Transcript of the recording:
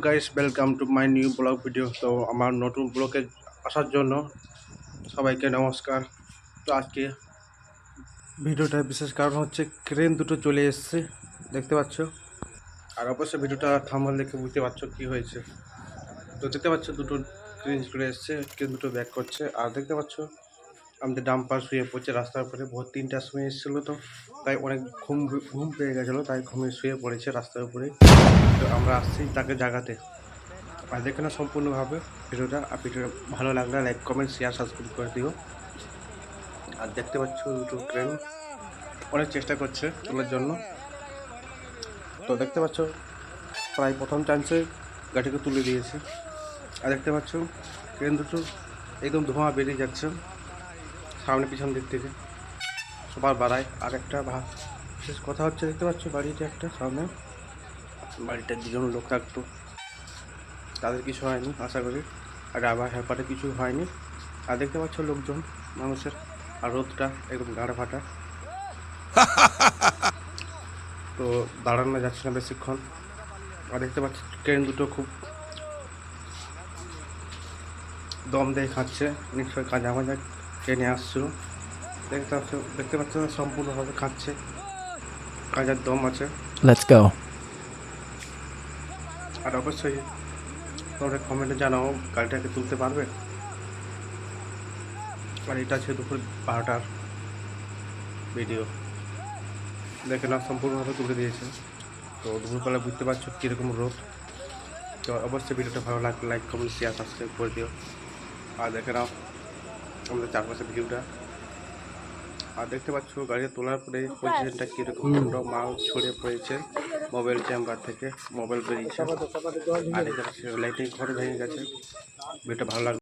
Guys, welcome to my new blog video. তো আমার নতুন ব্লগে আসার জন্য সবাইকে নমস্কার। তো আজকে ভিডিওটার বিশেষ কারণ হচ্ছে ক্রেন দুটো চলে এসেছে, দেখতে পাচ্ছ। আর অবশ্যই ভিডিওটা থাম্বনেল দেখে বুঝতে পারছো কি হয়েছে। তো দেখতে পাচ্ছ দুটো ক্রেন চলে এসেছে, ক্রেন দুটো ব্যাক করছে। আর দেখতে পাচ্ছ আমাদের ডাম্পার শুয়ে পড়ছে রাস্তার উপরে। ভোর 3টার সময় এসেছিলো, তো তাই অনেক ঘুম পেয়ে গেছিলো, তাই ঘুমিয়ে শুয়ে পড়েছে রাস্তার উপরে। তো আমরা আসছি তাকে জাগাতে। আর দেখে না সম্পূর্ণভাবে ভিডিওটা। আর ভিডিওটা ভালো লাগলে লাইক, কমেন্ট, শেয়ার, সাবস্ক্রাইব করে দিও। আর দেখতে পাচ্ছ দুটো ট্রেন অনেক চেষ্টা করছে তোলার জন্য। তো দেখতে পাচ্ছ প্রায় প্রথম চান্সে গাড়িকে তুলে দিয়েছে। আর দেখতে পাচ্ছ ট্রেন দুটো একদম ধোঁয়া বেরিয়ে যাচ্ছে সামনে পিছন দিক থেকে, সবার বাড়ায়। আর একটা বিশেষ কথা হচ্ছে, দেখতে পাচ্ছ বাড়িতে একটা সামনে, বাড়িটার দুজন লোক থাকতো, তাদের কিছু হয়নি আশা করি। আর আবার হেলপারে কিছু হয়নি। আর দেখতে পাচ্ছ লোকজন মানুষের, আর রোদটা একদম গাঢ় ফাটা। তো দাঁড়ানো যাচ্ছে না বেশিক্ষণ। আর দেখতে পাচ্ছি ট্রেন দুটো খুব দম দিয়ে খাচ্ছে, নিশ্চয়ই কাজা মাজা ট্রেনে আসছিল। দেখতে পাচ্ছ সম্পূর্ণভাবে খাচ্ছে, কাজার দম আছে। Let's go. আর অবশ্যই তোমরা কমেন্টে জানাও গাড়িটাকে তুলতে পারবে। আর এটা আছে দুপুর 12টার ভিডিও, দেখে না সম্পূর্ণভাবে তুলে দিয়েছে। তো দুপুরবেলা বুঝতে পারছো কীরকম রোদ। তো অবশ্যই ভিডিওটা ভালো লাগলে লাইক, কমেন্ট, শেয়ার, সাবস্ক্রাইব করে দিও। আর দেখে নাও আমাদের চারপাশের ভিউটা। আর দেখতে পাচ্ছ গাড়িতে তোলার পরে পজিশনটা কীরকম, মাল ছড়িয়ে পড়েছে মোবাইল চেম্বার থেকে, মোবাইল বেরিয়েছে। আর দেখতে পাচ্ছি লাইটিং ঘর ভেঙে গেছে। ভিডিওটা ভালো লাগবে।